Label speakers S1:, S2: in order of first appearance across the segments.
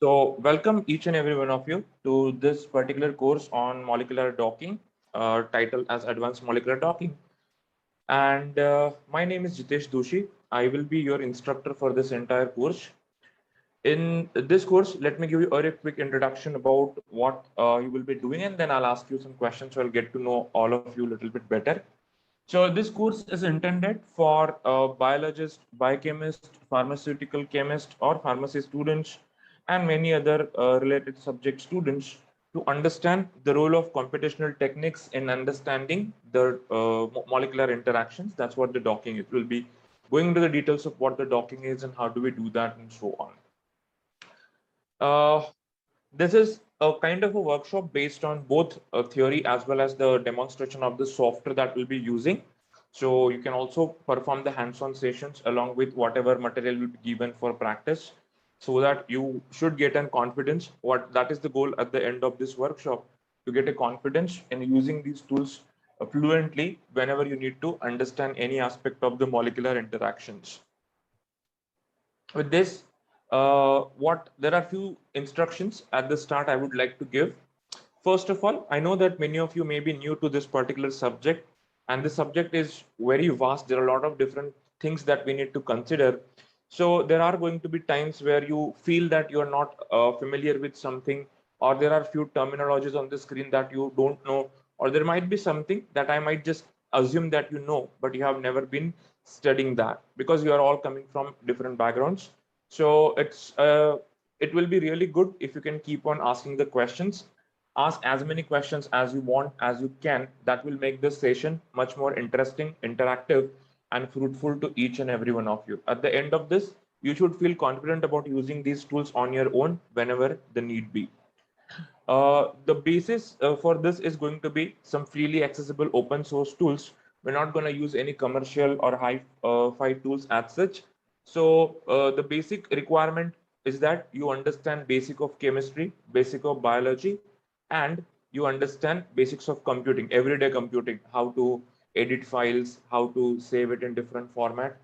S1: So welcome each and every one of you to this particular course on molecular docking, titled as Advanced Molecular Docking. And my name is Jitesh Doshi. I will be your instructor for this entire course. In this course, let me give you a very quick introduction about what you will be doing, and then I'll ask you some questions so I'll get to know all of you a little bit better. So this course is intended for biologists, biochemists, pharmaceutical chemists, or pharmacy students, and many other related subject students to understand the role of computational techniques in understanding the molecular interactions. That's what the docking is. We'll be going into the details of what the docking is and how do we do that and so on. This is a kind of a workshop based on both theory as well as the demonstration of the software that we'll be using. So you can also perform the hands-on sessions along with whatever material will be given for practice, so that you should get an confidence. What that is the goal at the end of this workshop, to get a confidence in using these tools fluently whenever you need to understand any aspect of the molecular interactions. With this, there are few instructions at the start I would like to give. First of all, I know that many of you may be new to this particular subject, and the subject is very vast. There are a lot of different things that we need to consider. So there are going to be times where you feel that you are not familiar with something, or there are few terminologies on the screen that you don't know, or there might be something that I might just assume that you know, but you have never been studying that because you are all coming from different backgrounds. So it will be really good if you can keep on asking the questions. Ask as many questions as you want, as you can. That will make this session much more interesting, interactive, and fruitful to each and every one of you. At the end of this, you should feel confident about using these tools on your own whenever the need be. The basis for this is going to be some freely accessible open source tools. We're not going to use any commercial or high-fi tools as such. So the basic requirement is that you understand basic of chemistry, basic of biology, and you understand basics of computing, everyday computing, how to edit files, how to save it in different format.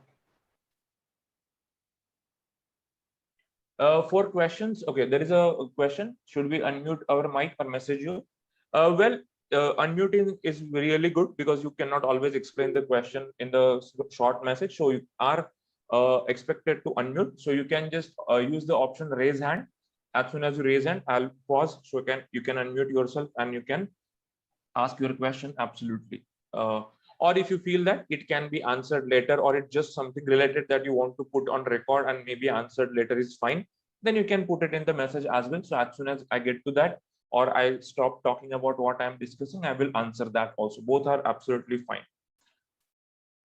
S1: For questions, okay, there is a question. Should we unmute our mic or message you? Well, unmuting is really good because you cannot always explain the question in the short message. So you are expected to unmute. So you can just use the option raise hand. As soon as you raise hand, I'll pause so you can unmute yourself and you can ask your question absolutely. Or if you feel that it can be answered later, or it's just something related that you want to put on record and maybe answered later is fine, then you can put it in the message as well. So as soon as I get to that, or I stop talking about what I'm discussing, I will answer that also. Both are absolutely fine.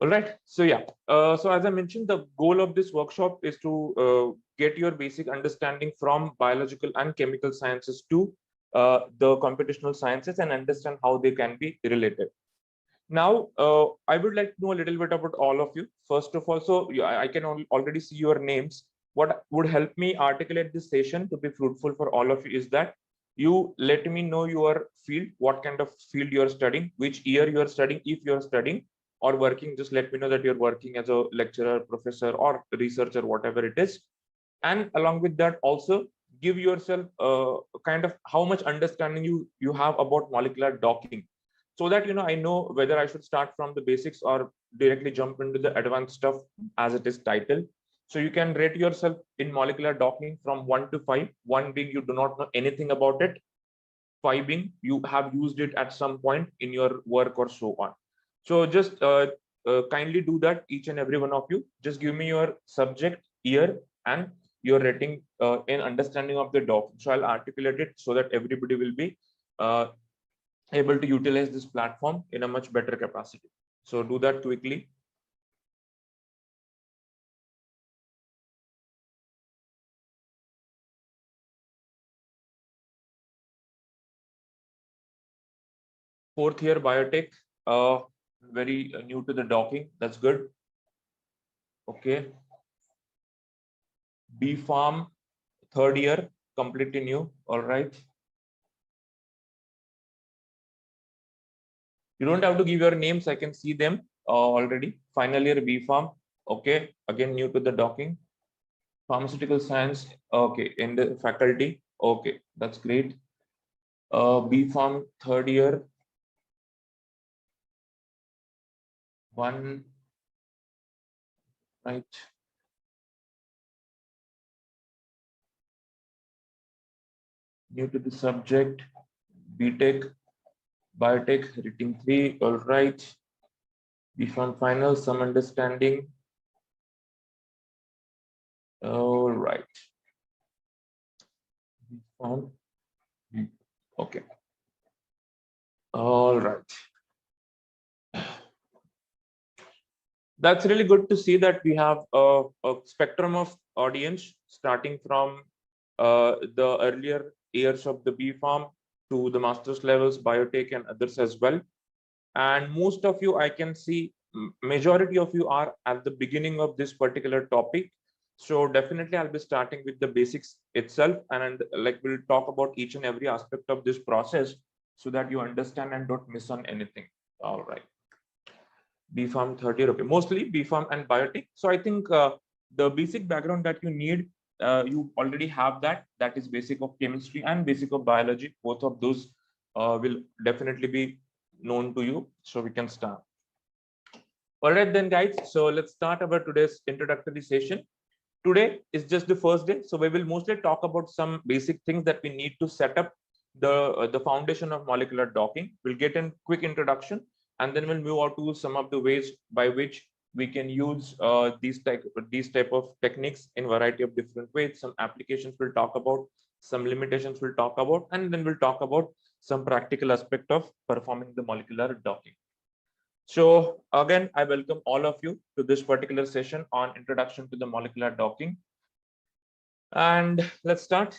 S1: All right. So yeah. So as I mentioned, the goal of this workshop is to get your basic understanding from biological and chemical sciences to the computational sciences and understand how they can be related. Now, I would like to know a little bit about all of you. First of all, so I can already see your names. What would help me articulate this session to be fruitful for all of you is that you let me know your field, what kind of field you're studying, which year you're studying, if you're studying or working, just let me know that you're working as a lecturer, professor, or researcher, whatever it is. And along with that, also give yourself kind of how much understanding you have about molecular docking, so that I know whether I should start from the basics or directly jump into the advanced stuff as it is titled. So you can rate yourself in molecular docking from 1 to 5, 1 being you do not know anything about it, 5 being you have used it at some point in your work or so on. So just kindly do that, each and every one of you. Just give me your subject, year, and your rating in understanding of the doc. So I'll articulate it so that everybody will be uh, able to utilize this platform in a much better capacity. So do that quickly. Fourth year biotech, very new to the docking. That's good. Okay. B Farm, third year, completely new. All right. You don't have to give your names. I can see them already. Final year B Farm. Okay. Again, new to the docking. Pharmaceutical science, okay, in the faculty, okay, that's great. B Farm third year, one, right? New to the subject, B.Tech, Biotech, rating 3, all right. B Farm final, some understanding, all right. B Farm, okay, all right. That's really good to see that we have a spectrum of audience starting from the earlier years of the B Farm to the master's levels, biotech, and others as well. And most of you, I can see, majority of you are at the beginning of this particular topic. So definitely, I'll be starting with the basics itself, and like we'll talk about each and every aspect of this process so that you understand and don't miss on anything. All right. B Farm third year, okay, mostly B Farm and biotech. So I think the basic background that you need, you already have that. That is basic of chemistry and basic of biology. Both of those will definitely be known to you. So we can start. All right then, guys. So let's start our today's introductory session. Today is just the first day, so we will mostly talk about some basic things that we need to set up the foundation of molecular docking. We'll get a quick introduction, and then we'll move on to some of the ways by which we can use these type of techniques in variety of different ways. Some applications we'll talk about, some limitations we'll talk about, and then we'll talk about some practical aspect of performing the molecular docking. So again, I welcome all of you to this particular session on introduction to the molecular docking. And let's start.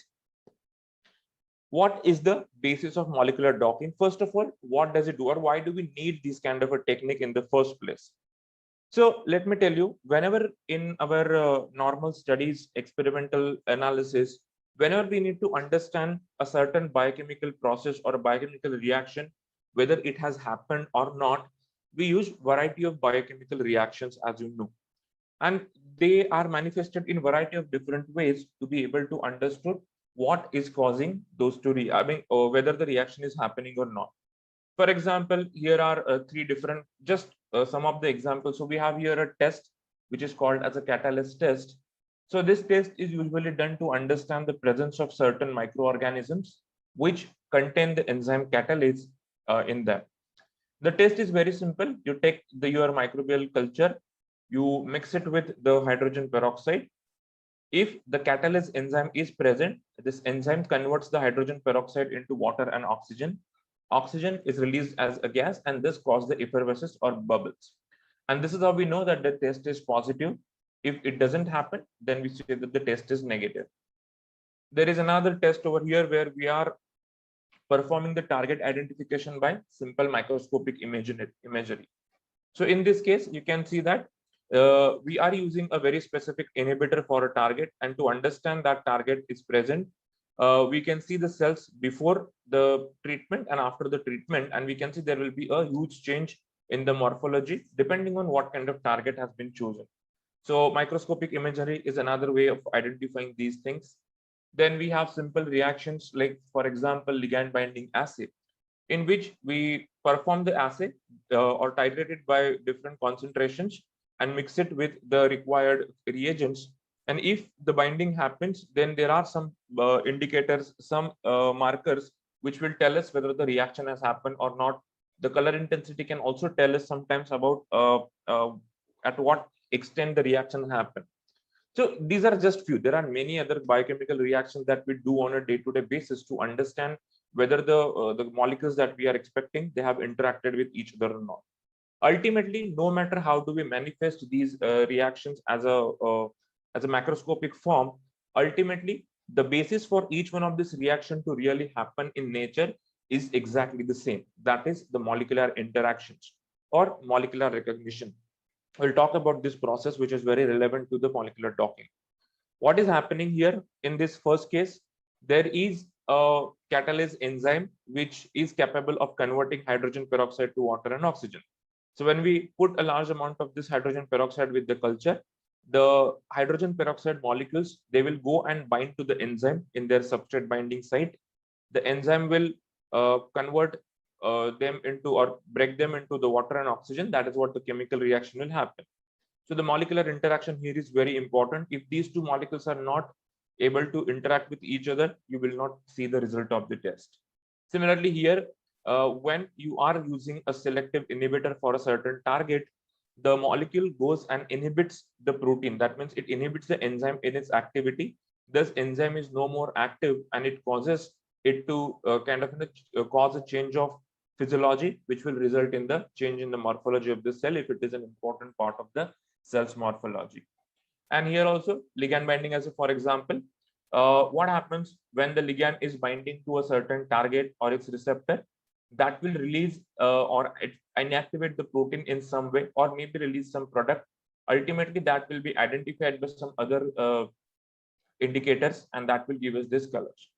S1: What is the basis of molecular docking? First of all, what does it do, or why do we need this kind of a technique in the first place? So let me tell you, whenever in our normal studies, experimental analysis, whenever we need to understand a certain biochemical process or a biochemical reaction, whether it has happened or not, we use variety of biochemical reactions, as you know, and they are manifested in variety of different ways to be able to understood what is causing those to or whether the reaction is happening or not. For example, here are three different, just some of the examples. So we have here a test which is called as a catalyst test. So this test is usually done to understand the presence of certain microorganisms which contain the enzyme catalase in them. The test is very simple. You take your microbial culture, you mix it with the hydrogen peroxide. If the catalase enzyme is present, this enzyme converts the hydrogen peroxide into water and oxygen. Oxygen is released as a gas, and this causes the effervescence or bubbles. And this is how we know that the test is positive. If it doesn't happen, then we say that the test is negative. There is another test over here where we are performing the target identification by simple microscopic imagery. So in this case, you can see that we are using a very specific inhibitor for a target, and to understand that target is present, we can see the cells before the treatment and after the treatment, and we can see there will be a huge change in the morphology depending on what kind of target has been chosen. So microscopic imagery is another way of identifying these things. Then we have simple reactions like, for example, ligand binding assay, in which we perform the assay or titrate it by different concentrations and mix it with the required reagents. And if the binding happens, then there are some indicators, some markers, which will tell us whether the reaction has happened or not. The color intensity can also tell us sometimes about at what extent the reaction happened. So these are just few. There are many other biochemical reactions that we do on a day-to-day basis to understand whether the molecules that we are expecting, they have interacted with each other or not. Ultimately, no matter how do we manifest these reactions as a macroscopic form, ultimately the basis for each one of this reaction to really happen in nature is exactly the same. That is the molecular interactions or molecular recognition. We'll talk about this process, which is very relevant to the molecular docking. What is happening here in this first case? There is a catalase enzyme which is capable of converting hydrogen peroxide to water and oxygen. So when we put a large amount of this hydrogen peroxide with the culture, the hydrogen peroxide molecules, they will go and bind to the enzyme in their substrate binding site. The enzyme will convert them into or break them into the water and oxygen. That is what the chemical reaction will happen. So the molecular interaction here is very important. If these two molecules are not able to interact with each other, you will not see the result of the test. Similarly here, when you are using a selective inhibitor for a certain target, the molecule goes and inhibits the protein. That means it inhibits the enzyme in its activity. Thus enzyme is no more active, and it causes it to cause a change of physiology, which will result in the change in the morphology of the cell if it is an important part of the cell's morphology. And here also ligand binding, as a for example, what happens when the ligand is binding to a certain target or its receptor, that will release inactivate the protein in some way, or maybe release some product. Ultimately that will be identified by some other indicators, and that will give us this colors.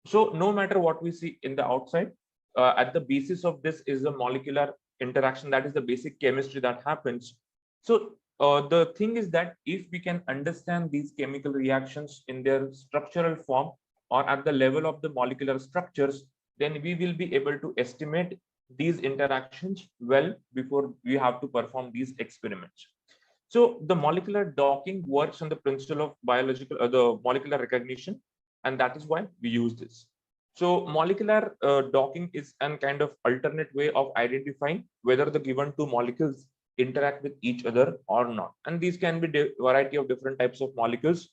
S1: So no matter what we see in the outside, at the basis of this is the molecular interaction. That is the basic chemistry that happens. So the thing is that if we can understand these chemical reactions in their structural form or at the level of the molecular structures, then we will be able to estimate these interactions well before we have to perform these experiments. So the molecular docking works on the principle of the molecular recognition, and that is why we use this. So molecular docking is an kind of alternate way of identifying whether the given two molecules interact with each other or not. And these can be a variety of different types of molecules,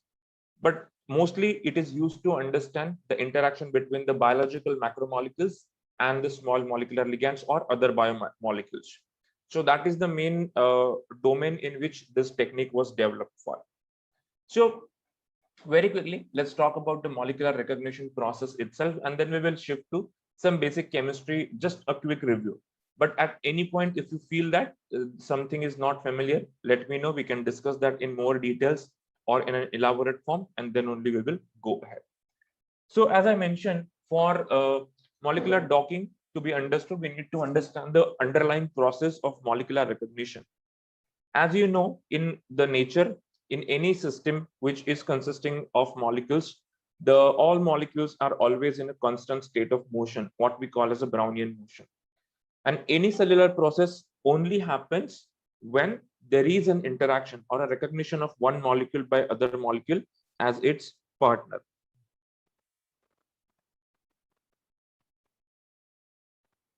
S1: but mostly it is used to understand the interaction between the biological macromolecules and the small molecular ligands or other biomolecules. So that is the main domain in which this technique was developed for. So very quickly, let's talk about the molecular recognition process itself, and then we will shift to some basic chemistry, just a quick review. But at any point, if you feel that something is not familiar, let me know. We can discuss that in more details or in an elaborate form, and then only we will go ahead. So as I mentioned, for molecular docking to be understood, we need to understand the underlying process of molecular recognition. As you know, in the nature, in any system which is consisting of molecules, all molecules are always in a constant state of motion, what we call as a Brownian motion. And any cellular process only happens when there is an interaction or a recognition of one molecule by other molecule as its partner.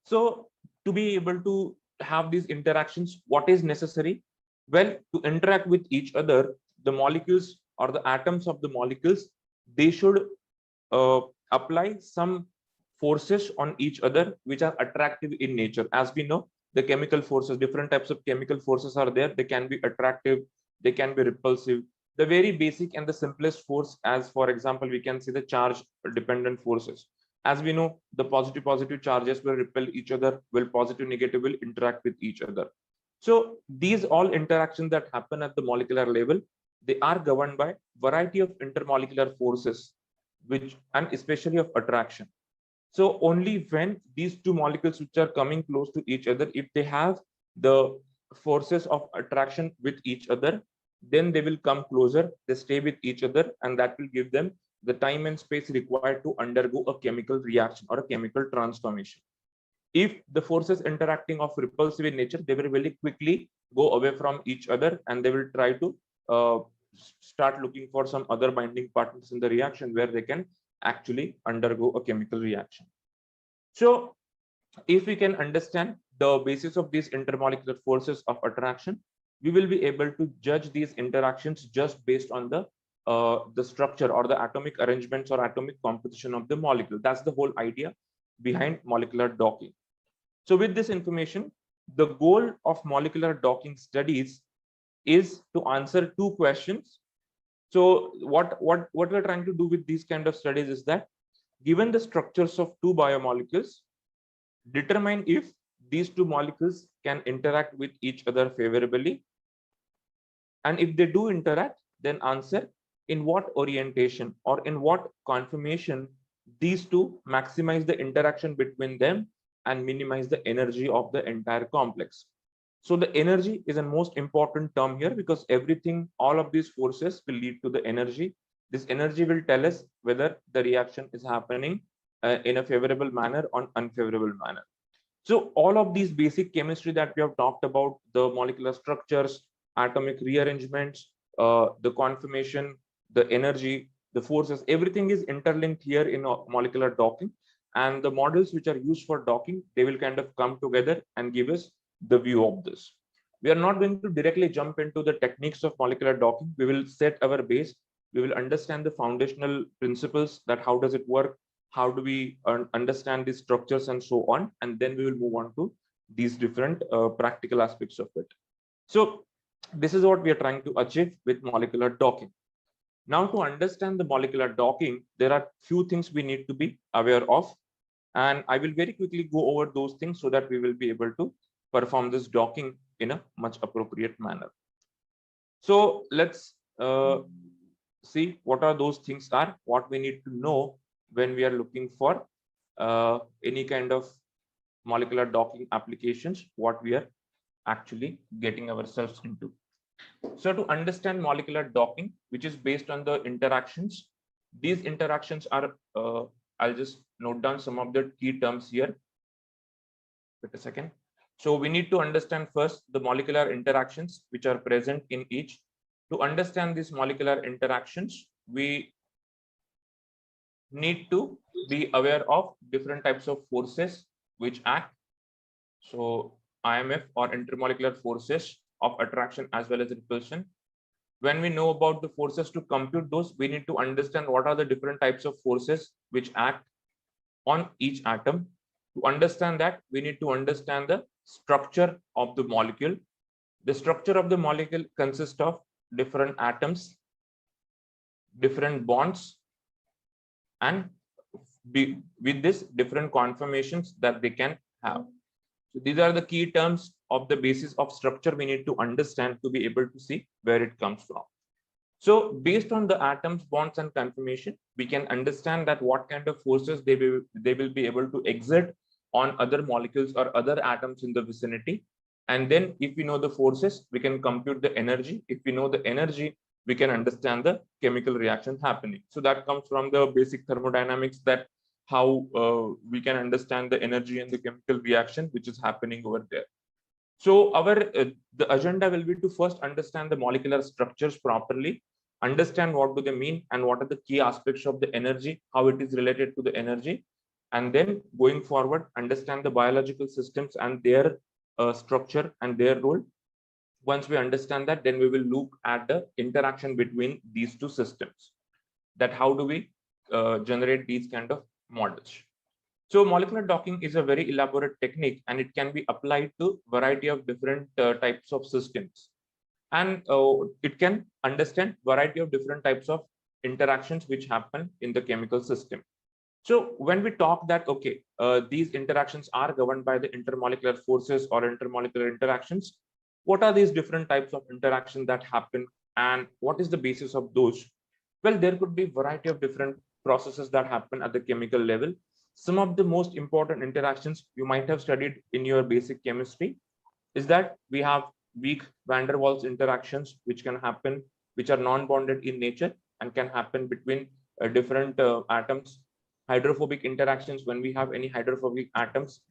S1: So to be able to have these interactions, what is necessary? Well, to interact with each other, the molecules or the atoms of the molecules, they should apply some forces on each other which are attractive in nature. As we know, the chemical forces, different types of chemical forces are there. They can be attractive, they can be repulsive. The very basic and the simplest force, as for example, we can see the charge dependent forces. As we know, the positive charges will repel each other, while positive negative will interact with each other. So these all interactions that happen at the molecular level, they are governed by variety of intermolecular forces, which and especially of attraction. So only when these two molecules which are coming close to each other, if they have the forces of attraction with each other, then they will come closer, they stay with each other, and that will give them the time and space required to undergo a chemical reaction or a chemical transformation. If the forces interacting of repulsive in nature, they will very quickly go away from each other, and they will try to start looking for some other binding partners in the reaction where they can actually undergo a chemical reaction. So if we can understand the basis of these intermolecular forces of attraction, we will be able to judge these interactions just based on the structure or the atomic arrangements or atomic composition of the molecule. That's the whole idea behind molecular docking. So with this information, the goal of molecular docking studies is to answer two questions. So what we're trying to do with these kind of studies is that, given the structures of two biomolecules, determine if these two molecules can interact with each other favorably. And if they do interact, then answer in what orientation or in what conformation these two maximize the interaction between them and minimize the energy of the entire complex. So the energy is a most important term here, because everything, all of these forces will lead to the energy. This energy will tell us whether the reaction is happening in a favorable manner or unfavorable manner. So all of these basic chemistry that we have talked about, the molecular structures, atomic rearrangements, the conformation, the energy, the forces, everything is interlinked here in molecular docking. And the models which are used for docking, they will kind of come together and give us the view of this. We are not going to directly jump into the techniques of molecular docking. We will set our base. We will understand the foundational principles, that how does it work, how do we understand these structures and so on, and then we will move on to these different practical aspects of it. So this is what we are trying to achieve with molecular docking. Now, to understand the molecular docking, there are few things we need to be aware of, and I will very quickly go over those things so that we will be able to perform this docking in a much appropriate manner. So let's see what are those things are, what we need to know when we are looking for any kind of molecular docking applications, what we are actually getting ourselves into. So to understand molecular docking, which is based on the interactions, these interactions are, I'll just note down some of the key terms here. Wait a second. So we need to understand first the molecular interactions which are present in each. To understand these molecular interactions, we need to be aware of different types of forces which act. So IMF, or intermolecular forces of attraction as well as repulsion. When we know about the forces, to compute those, we need to understand what are the different types of forces which act on each atom. To understand that, we need to understand the structure of the molecule. The structure of the molecule consists of different atoms, different bonds, and with this different conformations that they can have. So these are the key terms of the basis of structure we need to understand to be able to see where it comes from. So based on the atoms, bonds, and conformation, we can understand that what kind of forces they will be able to exert on other molecules or other atoms in the vicinity. And then if we know the forces, we can compute the energy. If we know the energy, we can understand the chemical reaction happening. So that comes from the basic thermodynamics, that how we can understand the energy and the chemical reaction which is happening over there. So our the agenda will be to first understand the molecular structures properly, understand what do they mean and what are the key aspects of the energy, how it is related to the energy, and then going forward, understand the biological systems and their structure and their role. Once we understand that, then we will look at the interaction between these two systems, that how do we generate these kind of models. So molecular docking is a very elaborate technique, and it can be applied to variety of different types of systems. And it can understand variety of different types of interactions which happen in the chemical system. So when we talk that, okay, these interactions are governed by the intermolecular forces or intermolecular interactions, what are these different types of interactions that happen and what is the basis of those? Well, there could be variety of different processes that happen at the chemical level. Some of the most important interactions you might have studied in your basic chemistry is that we have weak van der Waals interactions, which can happen, which are non-bonded in nature and can happen between different atoms. Hydrophobic interactions, when we have any hydrophobic atoms,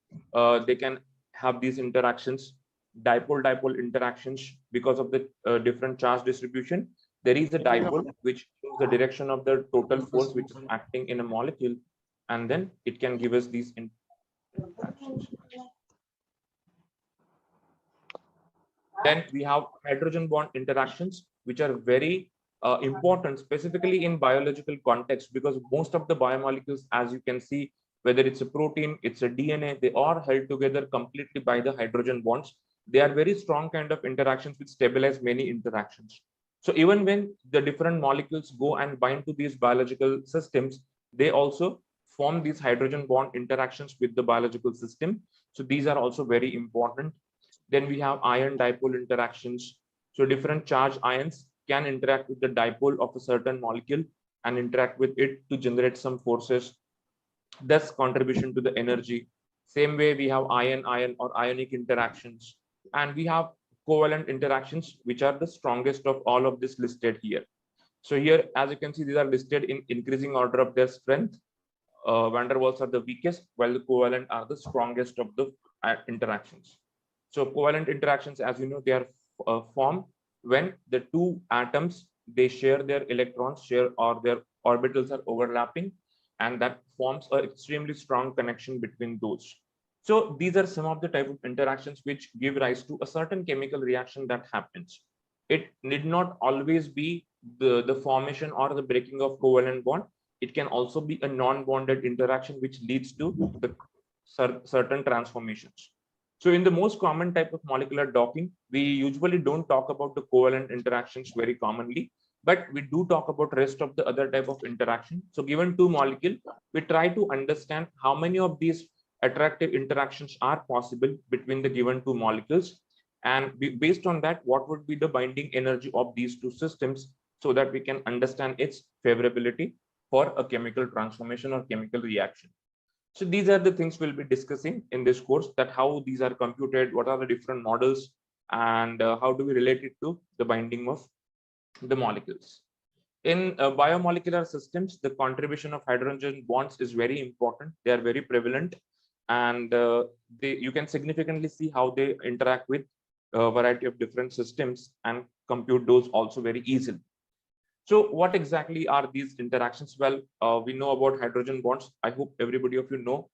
S1: they can have these interactions. Dipole-dipole interactions, because of the different charge distribution, there is a dipole which shows the direction of the total force which is acting in a molecule, and then it can give us these interactions. Then we have hydrogen bond interactions, which are very important, specifically in biological context, because most of the biomolecules, as you can see, whether it's a protein, it's a DNA, they are held together completely by the hydrogen bonds. They are very strong kind of interactions which stabilize many interactions. So even when the different molecules go and bind to these biological systems, they also form these hydrogen bond interactions with the biological system. So these are also very important. Then we have ion dipole interactions. So different charge ions can interact with the dipole of a certain molecule and interact with it to generate some forces, thus contribution to the energy. Same way we have ion-ion or ionic interactions. and we have covalent interactions, which are the strongest of all of this listed here. So here, as you can see, these are listed in increasing order of their strength. Van der Waals are the weakest, while the covalent are the strongest of the interactions. So covalent interactions, as you know, they are formed when the two atoms, they share their electrons, or their orbitals are overlapping, and that forms an extremely strong connection between those. So these are some of the type of interactions which give rise to a certain chemical reaction that happens. It need not always be the formation or the breaking of covalent bond. It can also be a non-bonded interaction which leads to the certain transformations. So in the most common type of molecular docking, we usually don't talk about the covalent interactions very commonly, but we do talk about rest of the other type of interaction. So given two molecules, we try to understand how many of these attractive interactions are possible between the given two molecules, and based on that, what would be the binding energy of these two systems, so that we can understand its favorability for a chemical transformation or chemical reaction. So these are the things we'll be discussing in this course, that how these are computed, what are the different models, and how do we relate it to the binding of the molecules. In biomolecular systems, the contribution of hydrogen bonds is very important. They are very prevalent, and you can significantly see how they interact with a variety of different systems and compute those also very easily. So what exactly are these interactions? Well, we know about hydrogen bonds. I hope everybody of you know,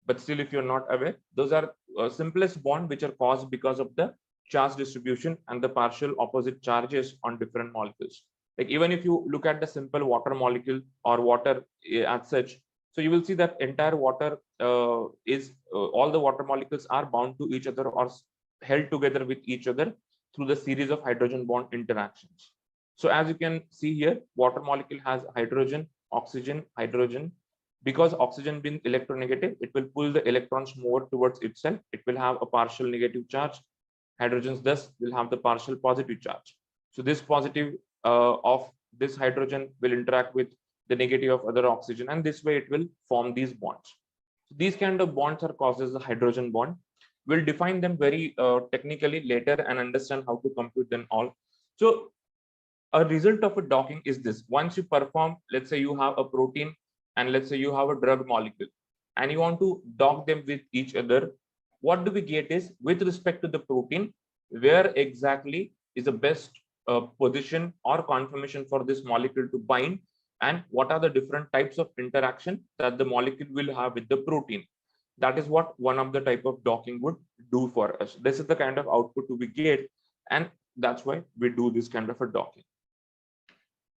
S1: but still, if you're not aware, those are simplest bond which are caused because of the charge distribution and the partial opposite charges on different molecules. Like even if you look at the simple water molecule or water as such, so you will see that entire water all the water molecules are bound to each other or held together with each other through the series of hydrogen bond interactions. So as you can see here, water molecule has hydrogen, oxygen, hydrogen. Because oxygen being electronegative, it will pull the electrons more towards itself. It will have a partial negative charge. Hydrogens thus will have the partial positive charge. So this positive of this hydrogen will interact with the negative of other oxygen, and this way it will form these bonds. So these kind of bonds are caused as the hydrogen bond. We'll define them very technically later and understand how to compute them all. So a result of a docking is this: once you perform, let's say you have a protein and let's say you have a drug molecule and you want to dock them with each other, what do we get is, with respect to the protein, where exactly is the best position or conformation for this molecule to bind, and what are the different types of interaction that the molecule will have with the protein. That is what one of the type of docking would do for us. This is the kind of output we get, and that's why we do this kind of a docking.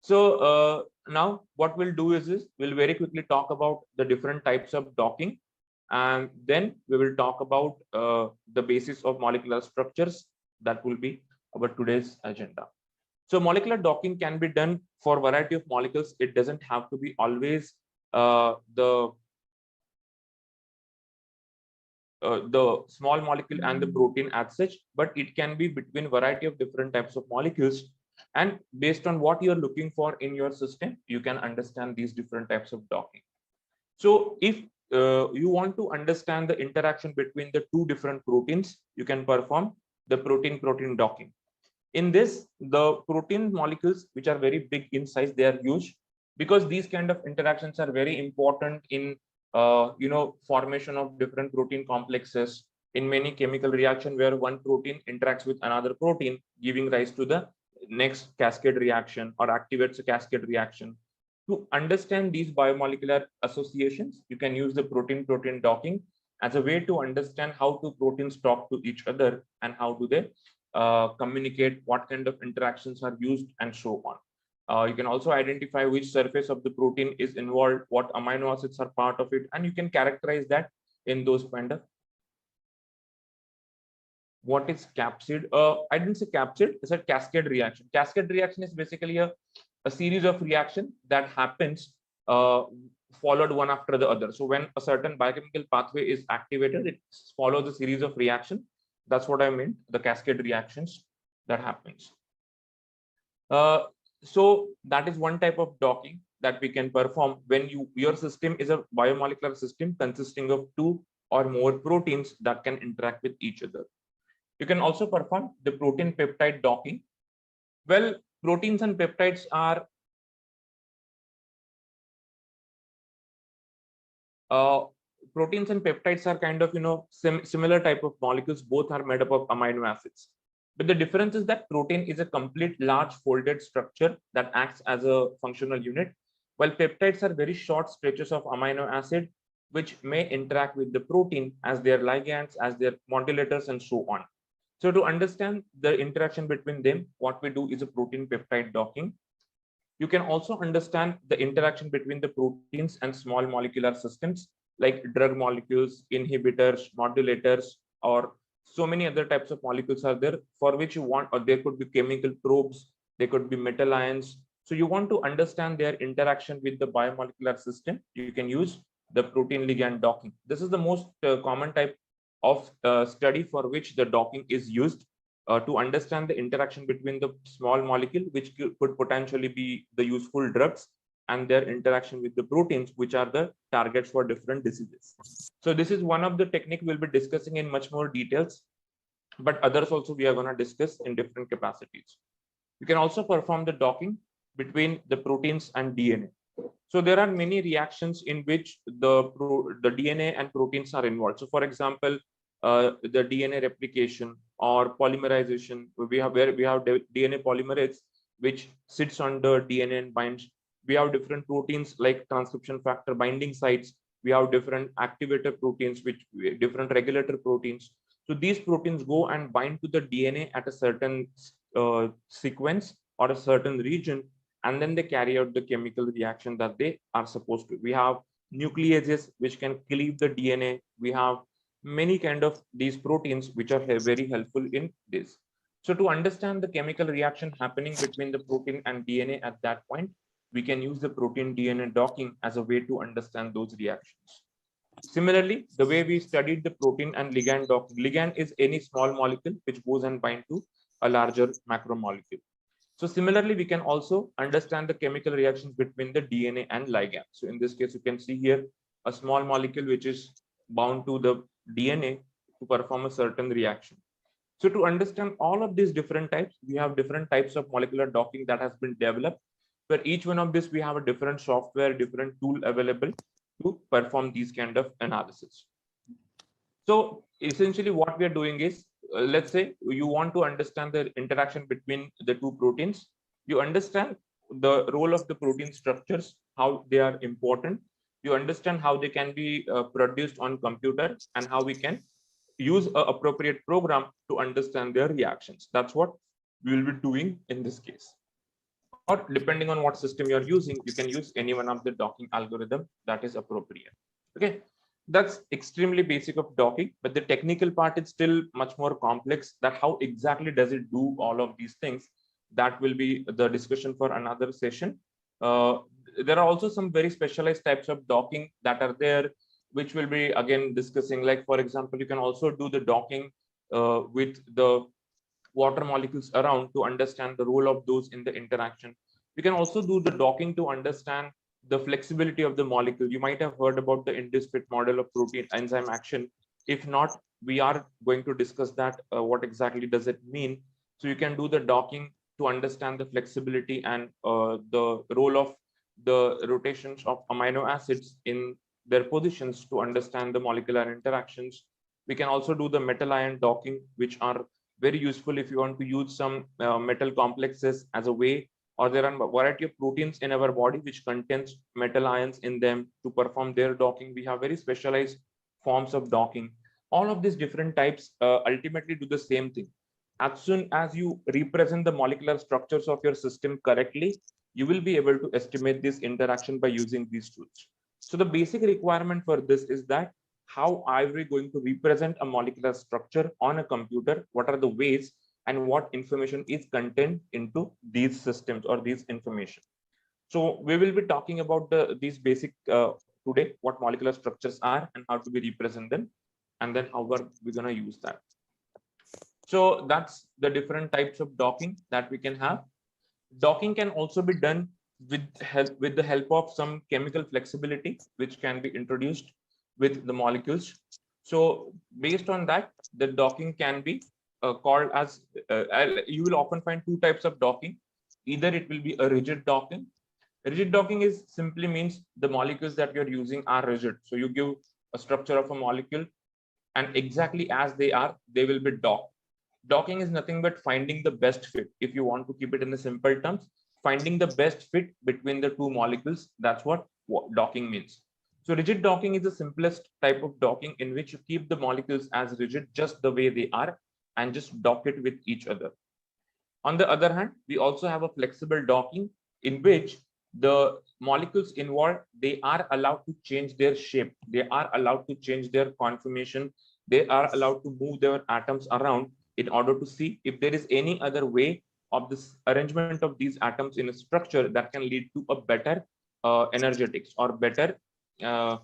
S1: So now what we'll do is we'll very quickly talk about the different types of docking, and then we will talk about the basis of molecular structures. That will be our today's agenda. So molecular docking can be done for a variety of molecules. It doesn't have to be always the small molecule and the protein as such, but it can be between variety of different types of molecules. And based on what you're looking for in your system, you can understand these different types of docking. So if you want to understand the interaction between the two different proteins, you can perform the protein-protein docking. In this, the protein molecules, which are very big in size, they are huge, because these kind of interactions are very important in formation of different protein complexes in many chemical reaction, where one protein interacts with another protein, giving rise to the next cascade reaction or activates a cascade reaction. To understand these biomolecular associations, you can use the protein-protein docking as a way to understand how two proteins talk to each other and how do they communicate, what kind of interactions are used, and so on. You can also identify which surface of the protein is involved, what amino acids are part of it, and you can characterize that in those kind of. What is capsid? I didn't say capsid, I said cascade reaction. Cascade reaction is basically a series of reaction that happens followed one after the other. So when a certain biochemical pathway is activated, it follows a series of reaction. That's what I meant, the cascade reactions that happens. So that is one type of docking that we can perform when your system is a biomolecular system consisting of two or more proteins that can interact with each other. You can also perform the protein peptide docking. Well, proteins and peptides are proteins and peptides are kind of similar type of molecules. Both are made up of amino acids, but the difference is that protein is a complete large folded structure that acts as a functional unit, while peptides are very short stretches of amino acid which may interact with the protein as their ligands, as their modulators, and so on. So to understand the interaction between them, what we do is a protein peptide docking. You can also understand the interaction between the proteins and small molecular systems like drug molecules, inhibitors, modulators, or so many other types of molecules are there for which you want, or there could be chemical probes, there could be metal ions. So you want to understand their interaction with the biomolecular system. You can use the protein ligand docking. This is the most common type of study for which the docking is used to understand the interaction between the small molecule, which could potentially be the useful drugs, and their interaction with the proteins, which are the targets for different diseases. So this is one of the technique we'll be discussing in much more details, but others also we are going to discuss in different capacities. You can also perform the docking between the proteins and DNA. So there are many reactions in which the DNA and proteins are involved. So for example, the DNA replication or polymerization, where we have DNA polymerase, which sits on the DNA and binds. We have different proteins like transcription factor binding sites. We have different activator proteins, which different regulator proteins. So these proteins go and bind to the DNA at a certain sequence or a certain region, and then they carry out the chemical reaction that they are supposed to. We have nucleases which can cleave the DNA. We have many kind of these proteins which are very helpful in this. So to understand the chemical reaction happening between the protein and DNA at that point, we can use the protein DNA docking as a way to understand those reactions. Similarly, the way we studied the protein and ligand docking, ligand is any small molecule which goes and bind to a larger macromolecule. So similarly, we can also understand the chemical reactions between the DNA and ligand. So in this case, you can see here a small molecule which is bound to the DNA to perform a certain reaction. So to understand all of these different types, we have different types of molecular docking that has been developed. For each one of this, we have a different software, different tool available to perform these kind of analysis. So essentially what we are doing is, let's say you want to understand the interaction between the two proteins. You understand the role of the protein structures, how they are important. You understand how they can be produced on computer, and how we can use an appropriate program to understand their reactions. That's what we will be doing in this case. Or depending on what system you're using, you can use any one of the docking algorithm that is appropriate. Okay, that's extremely basic of docking, but the technical part is still much more complex. That how exactly does it do all of these things? That will be the discussion for another session. There are also some very specialized types of docking that are there, which we'll be again discussing. Like for example, you can also do the docking with the water molecules around to understand the role of those in the interaction. You can also do the docking to understand the flexibility of the molecule. You might have heard about the INDISFIT model of protein enzyme action. If not, we are going to discuss that. What exactly does it mean? So you can do the docking to understand the flexibility and the role of the rotations of amino acids in their positions to understand the molecular interactions. We can also do the metal ion docking, which are very useful if you want to use some metal complexes as a way, or there are a variety of proteins in our body which contains metal ions in them. To perform their docking, we have very specialized forms of docking. All of these different types ultimately do the same thing. As soon as you represent the molecular structures of your system correctly, you will be able to estimate this interaction by using these tools. So the basic requirement for this is that how are we going to represent a molecular structure on a computer? What are the ways and what information is contained into these systems or these information? So we will be talking about these basic today, what molecular structures are and how to be represent them, and then how we're going to use that. So that's the different types of docking that we can have. Docking can also be done with the help of some chemical flexibility, which can be introduced with the molecules. So based on that, the docking can be called as, you will often find two types of docking. Either it will be a rigid docking. Rigid docking is simply means the molecules that you're using are rigid. So you give a structure of a molecule, and exactly as they are, they will be docked. Docking is nothing but finding the best fit. If you want to keep it in the simple terms, finding the best fit between the two molecules, that's what docking means. So rigid docking is the simplest type of docking in which you keep the molecules as rigid just the way they are and just dock it with each other. On the other hand, we also have a flexible docking in which the molecules involved, they are allowed to change their shape. They are allowed to change their conformation. They are allowed to move their atoms around in order to see if there is any other way of this arrangement of these atoms in a structure that can lead to a better energetics or better uh,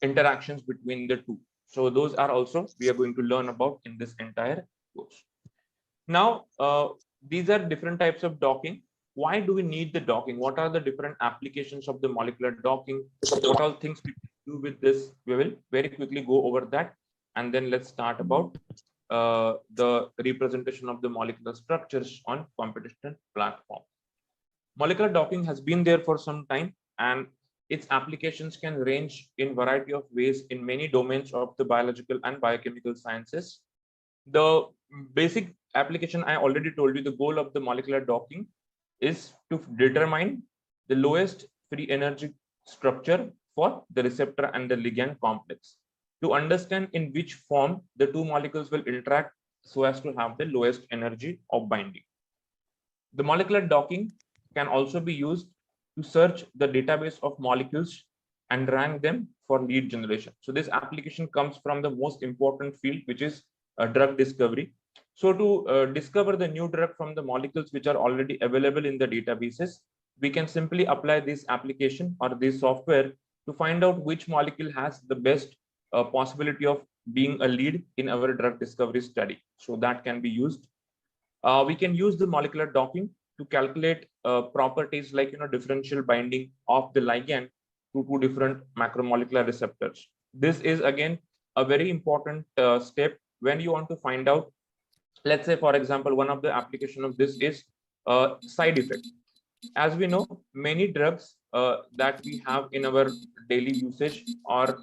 S1: interactions between the two. So those are also we are going to learn about in this entire course. Now, these are different types of docking. Why do we need the docking? What are the different applications of the molecular docking? What all things we can do with this? We will very quickly go over that. And then let's start about the representation of the molecular structures on competition platform. Molecular docking has been there for some time, and its applications can range in variety of ways in many domains of the biological and biochemical sciences. The basic application I already told you, the goal of the molecular docking is to determine the lowest free energy structure for the receptor and the ligand complex, to understand in which form the two molecules will interact so as to have the lowest energy of binding. The molecular docking can also be used to search the database of molecules and rank them for lead generation. So this application comes from the most important field, which is drug discovery. So to discover the new drug from the molecules which are already available in the databases, we can simply apply this application or this software to find out which molecule has the best possibility of being a lead in our drug discovery study. So that can be used. We can use the molecular docking to calculate properties like differential binding of the ligand to two different macromolecular receptors. This is again a very important step when you want to find out. Let's say, for example, one of the application of this is side effect. As we know, many drugs that we have in our daily usage or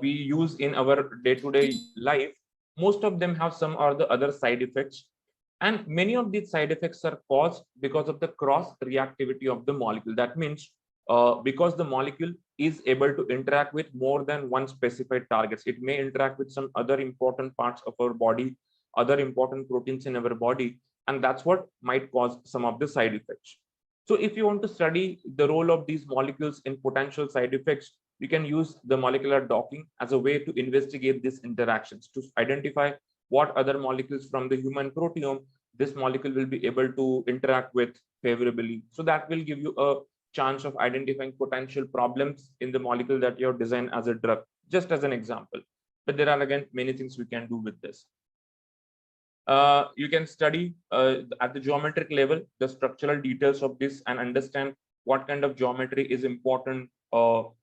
S1: we use in our day-to-day life, most of them have some or the other side effects. And many of these side effects are caused because of the cross reactivity of the molecule. That means because the molecule is able to interact with more than one specified targets. It may interact with some other important parts of our body, other important proteins in our body, and that's what might cause some of the side effects. So if you want to study the role of these molecules in potential side effects, you can use the molecular docking as a way to investigate these interactions, to identify what other molecules from the human proteome this molecule will be able to interact with favorably. So that will give you a chance of identifying potential problems in the molecule that you have designed as a drug, just as an example. But there are again many things we can do with this. You can study at the geometric level the structural details of this and understand what kind of geometry is important for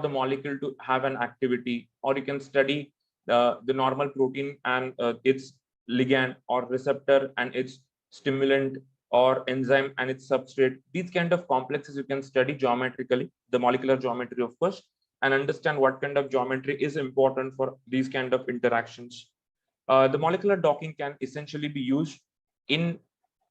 S1: the molecule to have an activity. Or you can study the normal protein and its ligand or receptor and its stimulant or enzyme and its substrate. These kind of complexes you can study geometrically, the molecular geometry of course, and understand what kind of geometry is important for these kind of interactions. The molecular docking can essentially be used in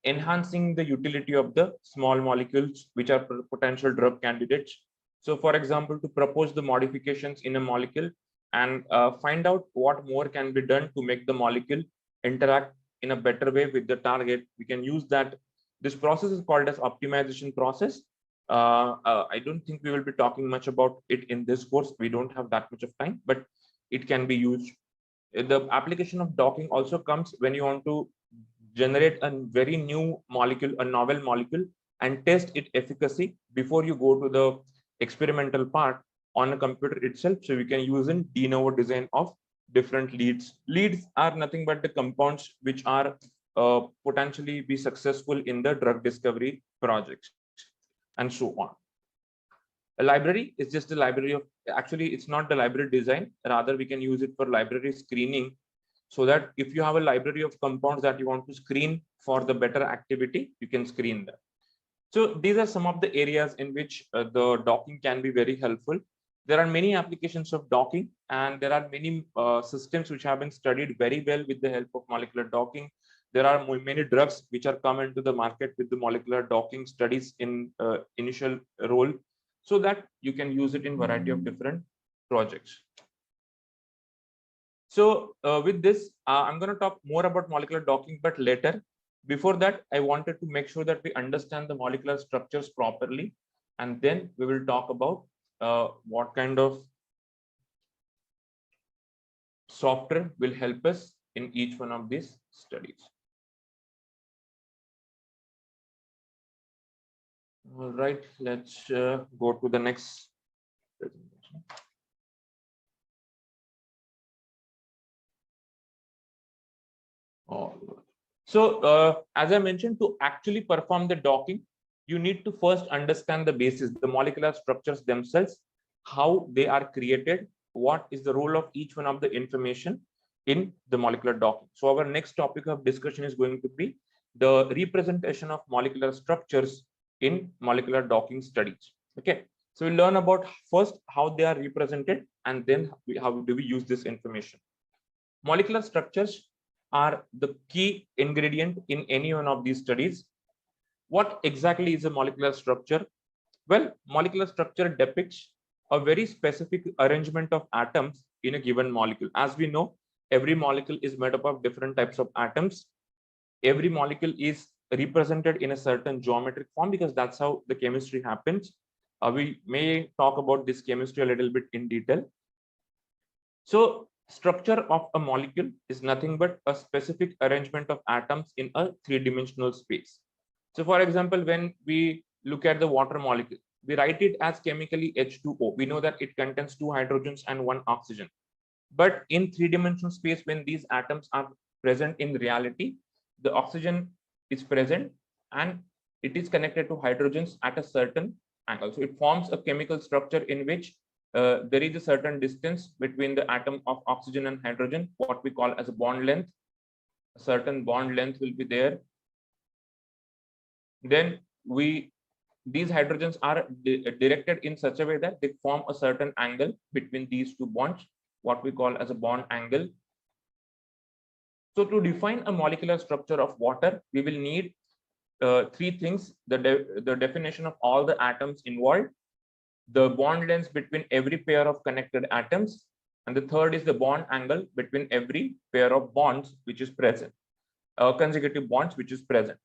S1: enhancing the utility of the small molecules which are potential drug candidates. So for example, to propose the modifications in a molecule and find out what more can be done to make the molecule interact in a better way with the target, we can use that. This process is called as optimization process. I don't think we will be talking much about it in this course. We don't have that much of time, but it can be used. The application of docking also comes when you want to generate a very new molecule, a novel molecule, and test its efficacy before you go to the experimental part on a computer itself. So we can use in de novo design of different leads. Leads are nothing but the compounds which are potentially be successful in the drug discovery projects and so on. A library is just a library of, actually it's not the library design, rather we can use it for library screening, so that if you have a library of compounds that you want to screen for the better activity, you can screen them. So these are some of the areas in which the docking can be very helpful. There are many applications of docking, and there are many systems which have been studied very well with the help of molecular docking. There are many drugs which are come into the market with the molecular docking studies in initial role, so that you can use it in variety of different projects. So with this, I'm going to talk more about molecular docking, but later. Before that, I wanted to make sure that we understand the molecular structures properly, and then we will talk about what kind of software will help us in each one of these studies. All right, let's go to the next presentation. All right. So as I mentioned, to actually perform the docking, you need to first understand the basis, the molecular structures themselves, how they are created, what is the role of each one of the information in the molecular docking. So our next topic of discussion is going to be the representation of molecular structures in molecular docking studies. Okay, so we learn about first how they are represented, and then how do we use this information. Molecular structures are the key ingredient in any one of these studies. What exactly is a molecular structure? Well, molecular structure depicts a very specific arrangement of atoms in a given molecule. As we know, every molecule is made up of different types of atoms. Every molecule is represented in a certain geometric form, because that's how the chemistry happens. We may talk about this chemistry a little bit in detail. So structure of a molecule is nothing but a specific arrangement of atoms in a three-dimensional space. So for example, when we look at the water molecule, we write it as chemically H2O. We know that it contains 2 hydrogens and 1 oxygen. But in three-dimensional space, when these atoms are present in reality, the oxygen is present and it is connected to hydrogens at a certain angle. So it forms a chemical structure in which there is a certain distance between the atom of oxygen and hydrogen, what we call as a bond length. A certain bond length will be there. Then these hydrogens are directed in such a way that they form a certain angle between these two bonds, what we call as a bond angle. So to define a molecular structure of water, we will need 3 things: the definition of all the atoms involved, the bond lengths between every pair of connected atoms, and the third is the bond angle between every pair of bonds which is present, consecutive bonds which is present.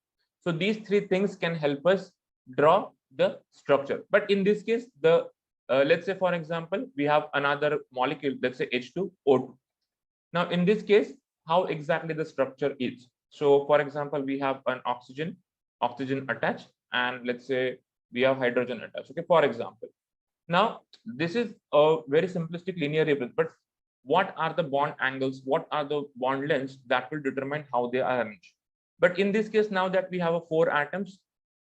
S1: So these 3 things can help us draw the structure. But in this case, the let's say, for example, we have another molecule, let's say H2O2. Now in this case, how exactly the structure is? So for example, we have an oxygen attached, and let's say we have hydrogen attached. Okay, for example. Now, this is a very simplistic linear representation, but what are the bond angles? What are the bond lengths that will determine how they are arranged? But in this case, now that we have 4 atoms,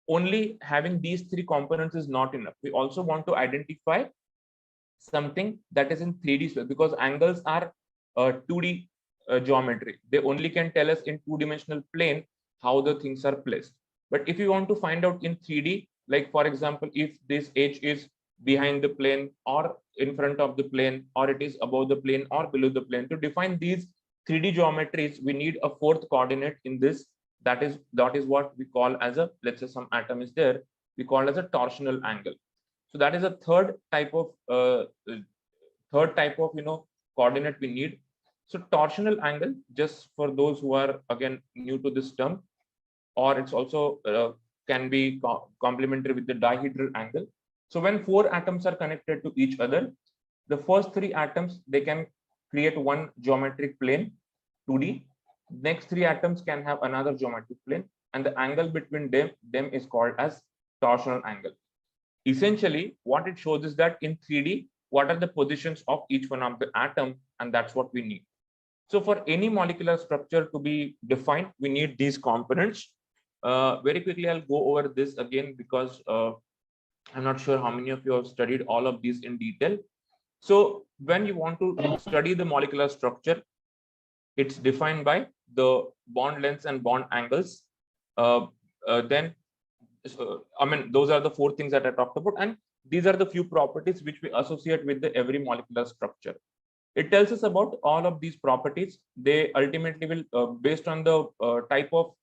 S1: only having these 3 components is not enough. We also want to identify something that is in 3D space, because angles are 2D geometry. They only can tell us in 2-dimensional plane how the things are placed. But if you want to find out in 3D, like for example, if this H is behind the plane or in front of the plane, or it is above the plane or below the plane, to define these 3D geometries, we need a 4th coordinate in this. That is what we call as a, let's say some atom is there, we call as a torsional angle. So that is a third type of coordinate we need. So torsional angle, just for those who are again new to this term, or it's also can be complementary with the dihedral angle. So when 4 atoms are connected to each other, the first 3 atoms, they can create one geometric plane, 2D. Next 3 atoms can have another geometric plane, and the angle between them is called as torsional angle. Essentially, what it shows is that in 3D, what are the positions of each one of the atom, and that's what we need. So for any molecular structure to be defined, we need these components. Very quickly, I'll go over this again, because I'm not sure how many of you have studied all of these in detail. So when you want to study the molecular structure, it's defined by the bond lengths and bond angles. Then, I mean, those are the four things that I talked about, and these are the few properties which we associate with the every molecular structure. It tells us about all of these properties. They ultimately will, based on the type of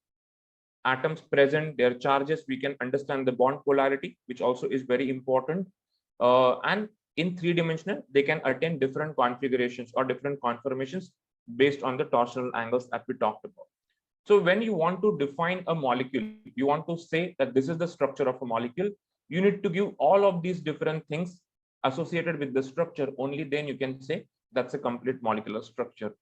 S1: atoms present, their charges, we can understand the bond polarity, which also is very important. And in three-dimensional, they can attain different configurations or different conformations based on the torsional angles that we talked about. So when you want to define a molecule, you want to say that this is the structure of a molecule, you need to give all of these different things associated with the structure. Only then you can say that's a complete molecular structure.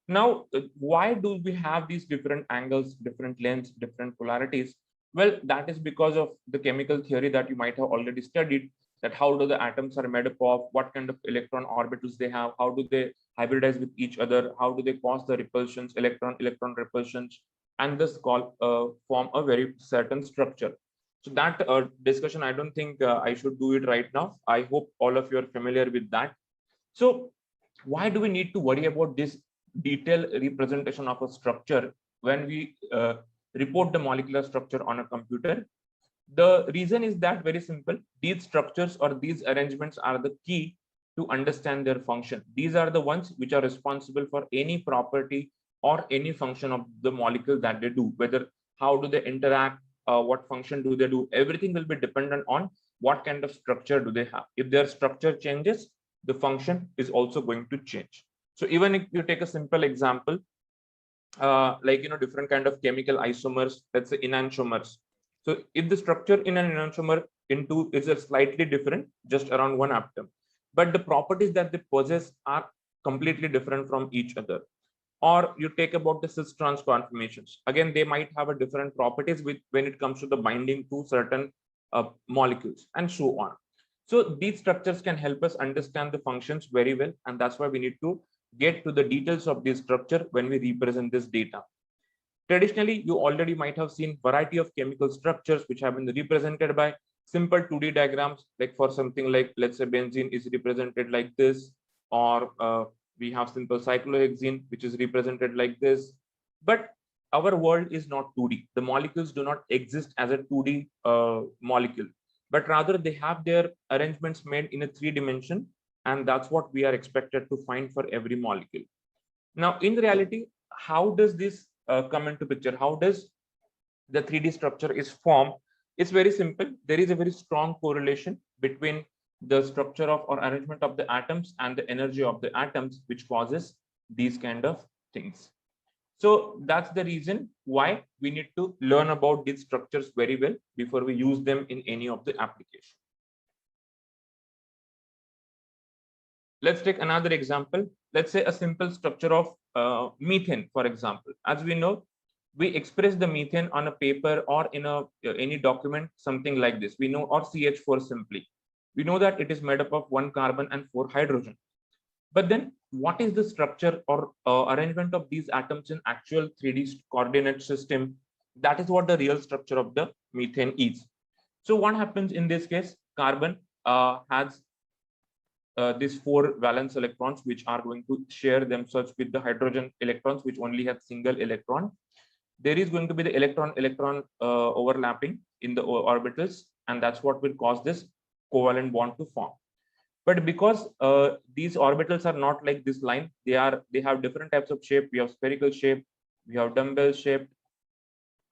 S1: Now, why do we have these different angles, different lengths, different polarities? Well, that is because of the chemical theory that you might have already studied, that how do the atoms are made up of, what kind of electron orbitals they have, how do they hybridize with each other, how do they cause the repulsions, electron repulsions, and this form a very certain structure. So that discussion, I don't think I should do it right now. I hope all of you are familiar with that. So why do we need to worry about this detailed representation of a structure when we report the molecular structure on a computer? The reason is that very simple. These structures or these arrangements are the key to understand their function. These are the ones which are responsible for any property or any function of the molecule that they do, whether how do they interact, what function do they do. Everything will be dependent on what kind of structure do they have. If their structure changes, the function is also going to change. So even if you take a simple example, like different kind of chemical isomers, let's say enantiomers. So if the structure in an enantiomer into is a slightly different, just around one atom, but the properties that they possess are completely different from each other. Or you take about the cis trans conformations, again they might have a different properties with when it comes to the binding to certain molecules and so on. So these structures can help us understand the functions very well, and that's why we need to get to the details of this structure when we represent this data. Traditionally, you already might have seen variety of chemical structures which have been represented by simple 2D diagrams, like for something like, let's say benzene is represented like this, or we have simple cyclohexene, which is represented like this. But our world is not 2D. The molecules do not exist as a 2D molecule, but rather they have their arrangements made in a 3D, and that's what we are expected to find for every molecule. Now, in reality, how does this come into picture? How does the 3D structure is formed? It's very simple. There is a very strong correlation between the structure of or arrangement of the atoms and the energy of the atoms, which causes these kind of things. So that's the reason why we need to learn about these structures very well before we use them in any of the application. Let's take another example. Let's say a simple structure of methane, for example. As we know, we express the methane on a paper or in any document, something like this. We know, or CH4 simply. We know that it is made up of 1 carbon and 4 hydrogen. But then what is the structure or arrangement of these atoms in actual 3D coordinate system? That is what the real structure of the methane is. So what happens in this case? Carbon has these 4 valence electrons, which are going to share themselves with the hydrogen electrons, which only have single electron. There is going to be the electron overlapping in the orbitals, and that's what will cause this covalent bond to form. But because these orbitals are not like this line, they have different types of shape. We have spherical shape, we have dumbbell shape,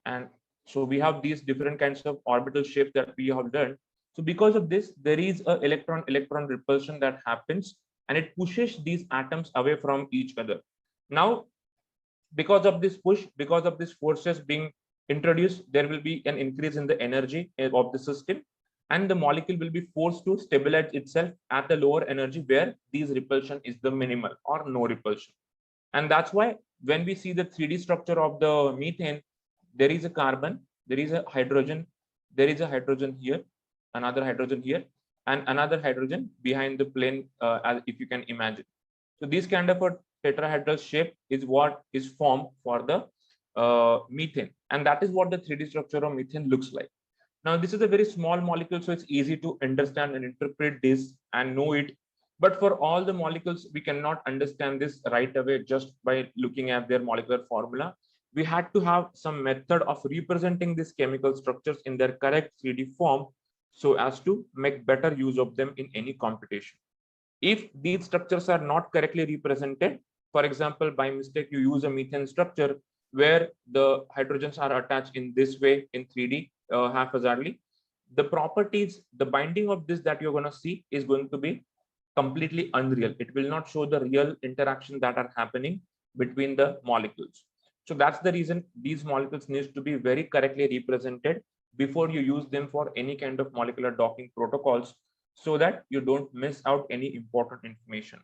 S1: and so we have these different kinds of orbital shapes that we have done. So because of this, there is a electron repulsion that happens, and it pushes these atoms away from each other. Now, because of this push, because of these forces being introduced, there will be an increase in the energy of the system, and the molecule will be forced to stabilize itself at the lower energy where these repulsion is the minimal or no repulsion. And that's why when we see the 3D structure of the methane, there is a carbon, there is a hydrogen, there is a hydrogen here, another hydrogen here, and another hydrogen behind the plane, as if you can imagine. So this kind of a tetrahedral shape is what is formed for the methane, and that is what the 3D structure of methane looks like. Now, this is a very small molecule, so it's easy to understand and interpret this and know it. But for all the molecules, we cannot understand this right away just by looking at their molecular formula. We had to have some method of representing these chemical structures in their correct 3D form so as to make better use of them in any computation. If these structures are not correctly represented, for example, by mistake, you use a methane structure where the hydrogens are attached in this way in 3D haphazardly, the properties, the binding of this that you're going to see is going to be completely unreal. It will not show the real interaction that are happening between the molecules. So that's the reason these molecules needs to be very correctly represented before you use them for any kind of molecular docking protocols, so that you don't miss out any important information.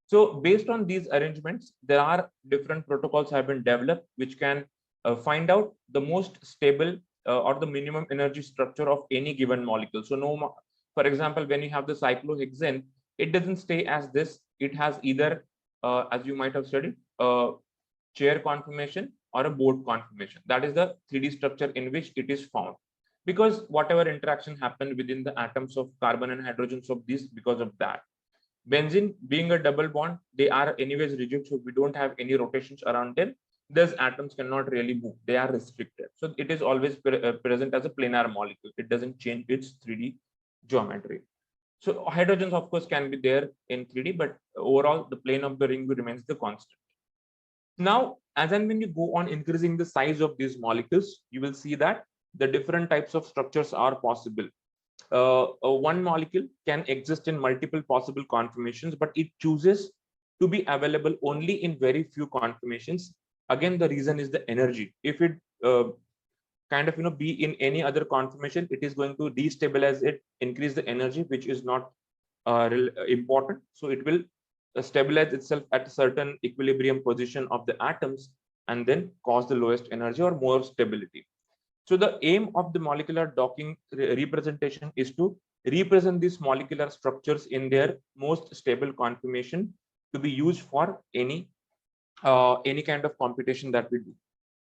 S1: So based on these arrangements, there are different protocols have been developed which can find out the most stable or the minimum energy structure of any given molecule. So no, for example, when you have the cyclohexane, it doesn't stay as this. It has either, as you might have studied, chair conformation or a board conformation. That is the 3D structure in which it is found. Because whatever interaction happened within the atoms of carbon and hydrogens of this, because of that. Benzene being a double bond, they are anyways rigid, so we don't have any rotations around them. These atoms cannot really move, they are restricted. So it is always present as a planar molecule. It doesn't change its 3D geometry. So hydrogens, of course, can be there in 3D, but overall, the plane of the ring remains the constant. Now, as and when you go on increasing the size of these molecules, you will see that the different types of structures are possible. One molecule can exist in multiple possible conformations, but it chooses to be available only in very few conformations. Again, the reason is the energy. If it kind of be in any other conformation, it is going to destabilize it, increase the energy, which is not important. So it will stabilize itself at a certain equilibrium position of the atoms and then cause the lowest energy or more stability. So the aim of the molecular docking representation is to represent these molecular structures in their most stable conformation to be used for any kind of computation that we do.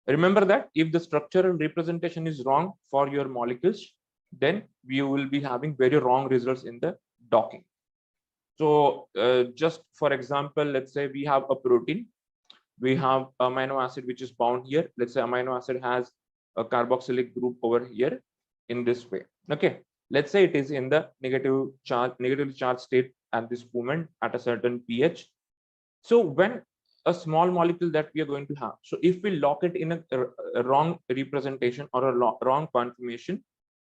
S1: Remember that if the structural representation is wrong for your molecules, then we will be having very wrong results in the docking. So just for example, let's say we have a protein, we have amino acid which is bound here. Let's say amino acid has a carboxylic group over here in this way. Okay, let's say it is in the negatively charged state at this moment at a certain pH. So when a small molecule that we are going to have, so if we lock it in a wrong representation or a wrong conformation,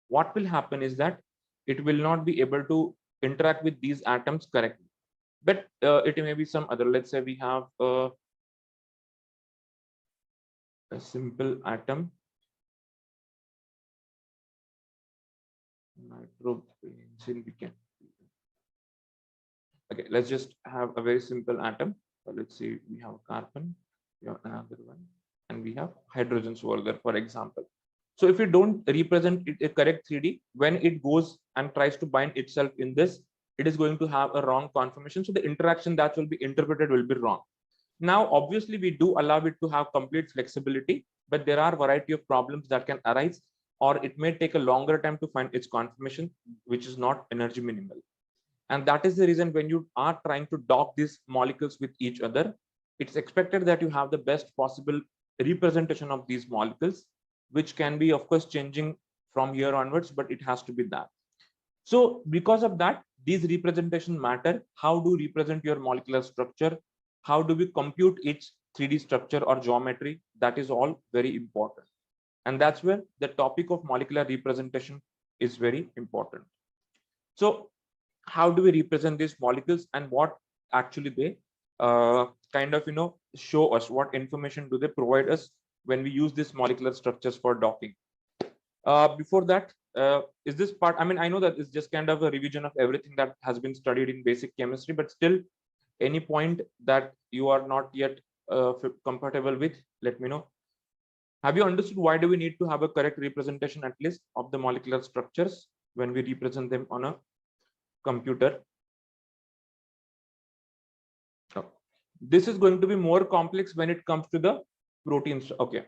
S1: what will happen is that it will not be able to interact with these atoms correctly. But it may be some other, let's say we have a simple atom, nitrobenzene, we can. Okay, let's just have a very simple atom. So let's see, we have carbon, we have another one, and we have hydrogens over there, for example. So if you don't represent it a correct 3D, when it goes and tries to bind itself in this, it is going to have a wrong conformation. So the interaction that will be interpreted will be wrong. Now, obviously, we do allow it to have complete flexibility, but there are a variety of problems that can arise, or it may take a longer time to find its conformation, which is not energy minimal. And that is the reason when you are trying to dock these molecules with each other, it's expected that you have the best possible representation of these molecules, which can be, of course, changing from here onwards, but it has to be that. So because of that, these representation matter. How do you represent your molecular structure? How do we compute its 3D structure or geometry? That is all very important. And that's where the topic of molecular representation is very important. So how do we represent these molecules and what actually they kind of show us, what information do they provide us when we use these molecular structures for docking? Before that, is this part, I mean, I know that it's just kind of a revision of everything that has been studied in basic chemistry, but still any point that you are not yet compatible with, let me know. Have you understood why do we need to have a correct representation at least of the molecular structures when we represent them on a computer? This is going to be more complex when it comes to the proteins. Okay.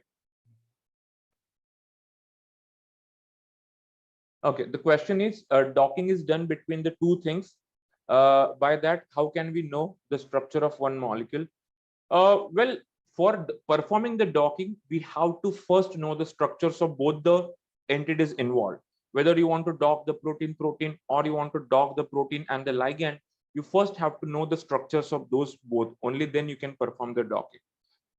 S1: Okay, the question is docking is done between the two things. By that, how can we know the structure of one molecule? Well, for performing the docking, we have to first know the structures of both the entities involved. Whether you want to dock the protein or you want to dock the protein and the ligand, you first have to know the structures of those both. Only then you can perform the docking.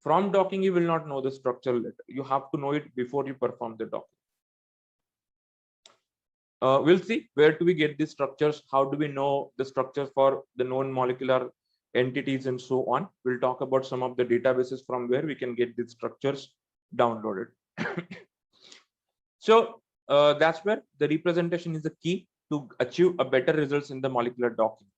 S1: From docking, you will not know the structure later. You have to know it before you perform the docking. We'll see where do we get these structures, how do we know the structure for the known molecular entities and so on. We'll talk about some of the databases from where we can get these structures downloaded. So that's where the representation is the key to achieve a better results in the molecular docking.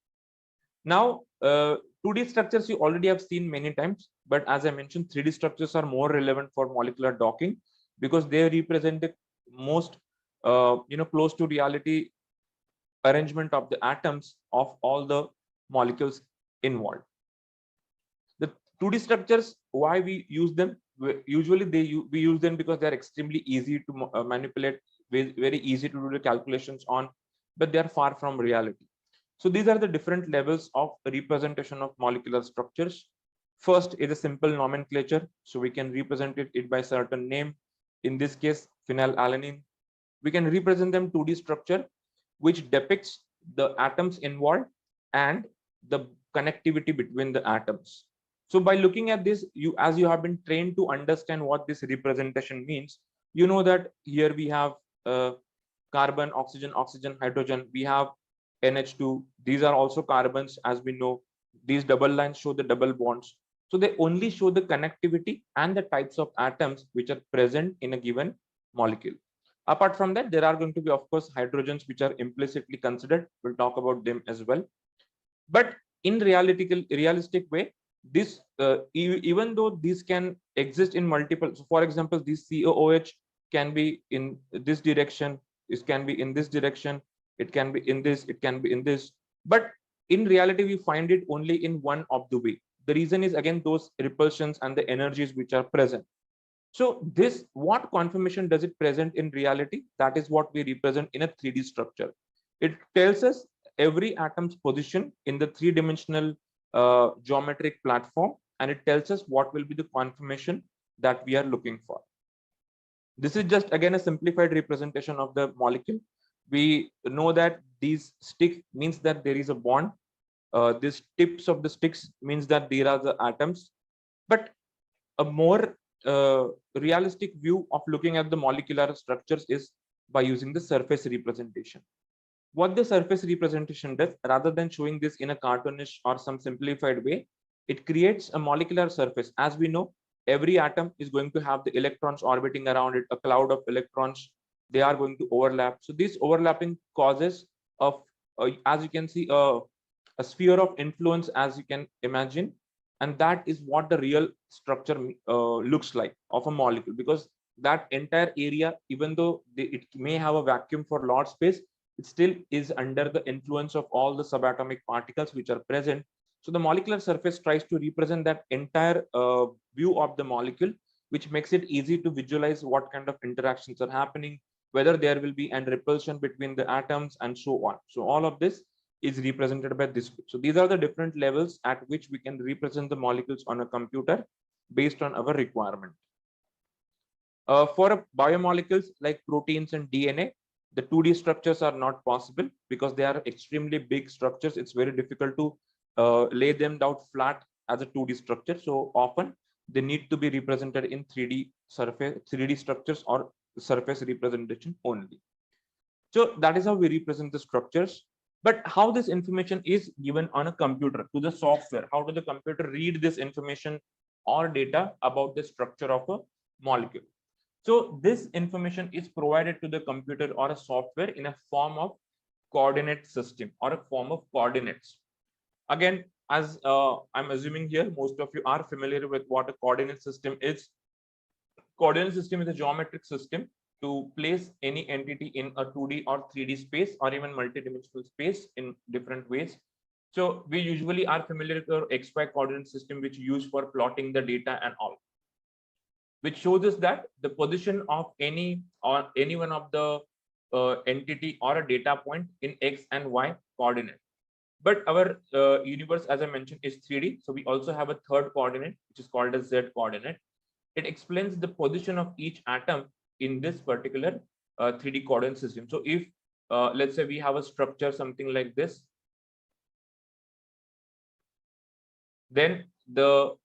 S1: Now 2D structures you already have seen many times, but as I mentioned, 3D structures are more relevant for molecular docking because they represent the most close to reality arrangement of the atoms of all the molecules involved. The 2D structures, why we use them? Usually we use them because they are extremely easy to manipulate, very easy to do the calculations on, but they are far from reality. So these are the different levels of representation of molecular structures. First is a simple nomenclature. So we can represent it by certain name. In this case, phenylalanine. We can represent them 2D structure, which depicts the atoms involved and the connectivity between the atoms. So by looking at this, as you have been trained to understand what this representation means, you know that here we have carbon, oxygen, hydrogen. We have NH2. These are also carbons, as we know. These double lines show the double bonds. So they only show the connectivity and the types of atoms which are present in a given molecule. Apart from that, there are going to be, of course, hydrogens which are implicitly considered. We'll talk about them as well. But in realistic way, this even though these can exist in multiple, so for example, this COOH can be in this direction, this can be in this direction, it can be in this, it can be in this, but in reality we find it only in one of the way. The reason is again those repulsions and the energies which are present. So this, what conformation does it present in reality? That is what we represent in a 3D structure. It tells us every atom's position in the three-dimensional geometric platform, and it tells us what will be the conformation that we are looking for. This is just again a simplified representation of the molecule. We know that these stick means that there is a bond. These tips of the sticks means that there are the atoms. But a more realistic view of looking at the molecular structures is by using the surface representation. What the surface representation does, rather than showing this in a cartoonish or some simplified way, it creates a molecular surface. As we know, every atom is going to have the electrons orbiting around it, a cloud of electrons. They are going to overlap. So this overlapping causes of, as you can see, a sphere of influence, as you can imagine. And that is what the real structure looks like of a molecule, because that entire area, even though it may have a vacuum for large space, it still is under the influence of all the subatomic particles which are present. So the molecular surface tries to represent that entire view of the molecule, which makes it easy to visualize what kind of interactions are happening, whether there will be an repulsion between the atoms and so on. So all of this is represented by this. So these are the different levels at which we can represent the molecules on a computer based on our requirement. For biomolecules like proteins and DNA, the 2D structures are not possible because they are extremely big structures. It's very difficult to lay them down flat as a 2D structure. So often they need to be represented in 3D surface, 3D structures or surface representation only. So that is how we represent the structures. But how this information is given on a computer to the software? How does the computer read this information or data about the structure of a molecule? So this information is provided to the computer or a software in a form of coordinate system or a form of coordinates. Again, as I'm assuming here, most of you are familiar with what a coordinate system is. Coordinate system is a geometric system to place any entity in a 2D or 3D space or even multidimensional space in different ways. So we usually are familiar with our XY coordinate system, which used for plotting the data and all, which shows us that the position of any or any one of the entity or a data point in X and Y coordinate. But our universe, as I mentioned, is 3D. So we also have a third coordinate, which is called as Z coordinate. It explains the position of each atom in this particular 3D coordinate system. So if let's say we have a structure something like this, then the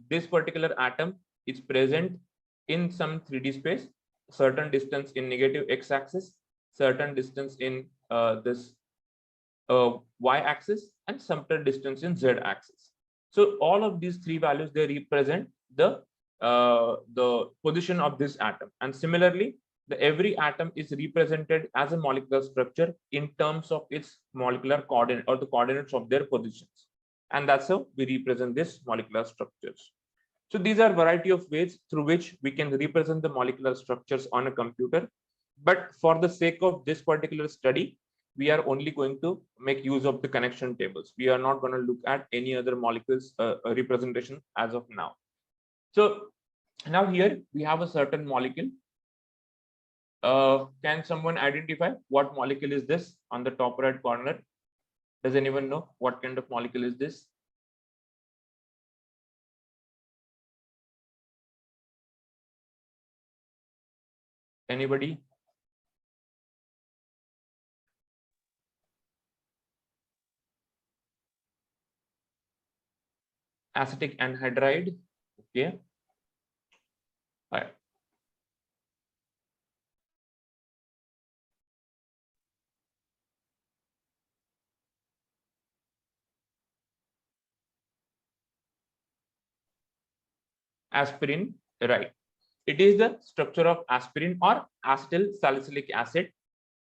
S1: this particular atom is present in some 3D space, certain distance in negative x-axis, certain distance in this y-axis, and certain distance in z-axis. So all of these three values, they represent the position of this atom. And similarly, every atom is represented as a molecular structure in terms of its molecular coordinate or the coordinates of their positions. And that's how we represent this molecular structures. So these are a variety of ways through which we can represent the molecular structures on a computer. But for the sake of this particular study, we are only going to make use of the connection tables. We are not going to look at any other molecules representation as of now. So now here we have a certain molecule. Can someone identify what molecule is this on the top right corner? Does anyone know what kind of molecule is this? Anybody? Acetic anhydride. Okay. All right. Aspirin, right? It is the structure of aspirin or acetyl salicylic acid.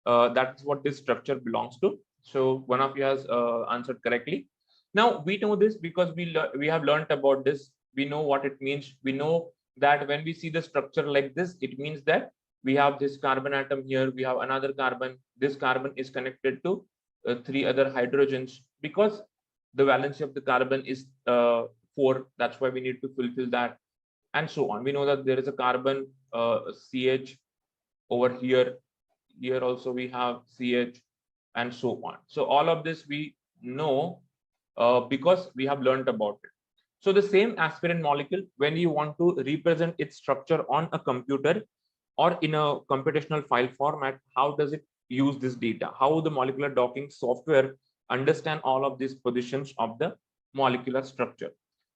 S1: That's what this structure belongs to. So one of you has answered correctly. Now we know this because we have learned about this. We know what it means. We know that when we see the structure like this, it means that we have this carbon atom here. We have another carbon. This carbon is connected to three other hydrogens because the valency of the carbon is 4. That's why we need to fulfill that, and so on. We know that there is a carbon CH over here. Here also we have CH, and so on. So all of this we know because we have learned about it. So the same aspirin molecule, when you want to represent its structure on a computer or in a computational file format, how does it use this data? How the molecular docking software understand all of these positions of the molecular structure?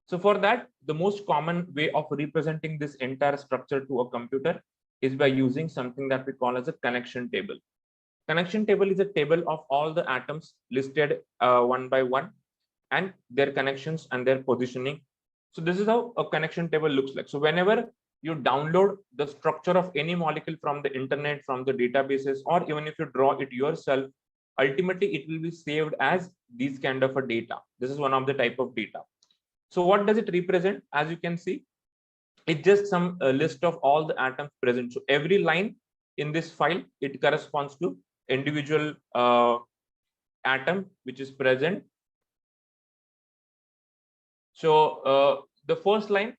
S1: So for that, the most common way of representing this entire structure to a computer is by using something that we call as a connection table. Connection table is a table of all the atoms listed one by one and their connections and their positioning. So this is how a connection table looks like. So whenever you download the structure of any molecule from the internet, from the databases, or even if you draw it yourself, ultimately it will be saved as these kind of a data. This is one of the type of data. So what does it represent? As you can see, it's just some list of all the atoms present. So every line in this file, it corresponds to individual atom which is present. So the first line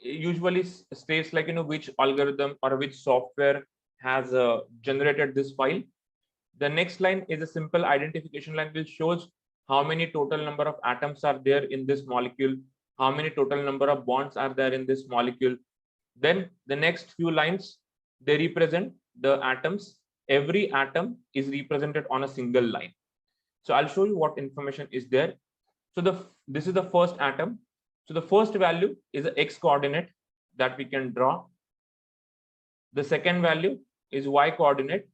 S1: usually states like, which algorithm or which software has generated this file. The next line is a simple identification line which shows how many total number of atoms are there in this molecule, how many total number of bonds are there in this molecule. Then the next few lines, they represent the atoms. Every atom is represented on a single line. So I'll show you what information is there. So this is the first atom. So the first value is the x coordinate that we can draw. The second value is y coordinate,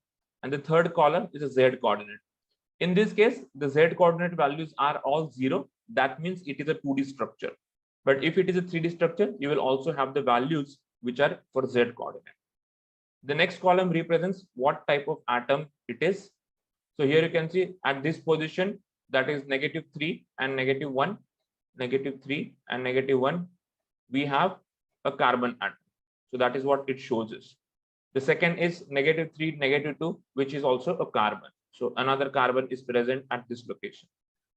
S1: and the third column is a z coordinate. In this case, the z coordinate values are all 0. That means it is a 2D structure. But if it is a 3D structure, you will also have the values which are for z coordinate. The next column represents what type of atom it is. So here you can see at this position, that is -3 and -1, -3 and -1, we have a carbon atom. So that is what it shows us. The second is -3, -2, which is also a carbon. So another carbon is present at this location.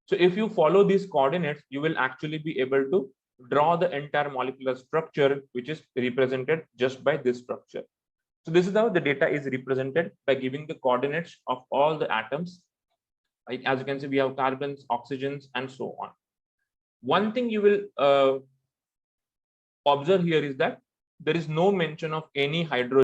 S1: So if you follow these coordinates, you will actually be able to draw the entire molecular structure, which is represented just by this structure. So this is how the data is represented by giving the coordinates of all the atoms. Like, as you can see, we have carbons, oxygens, and so on. One thing you will observe here is that there is no mention of any hydrogen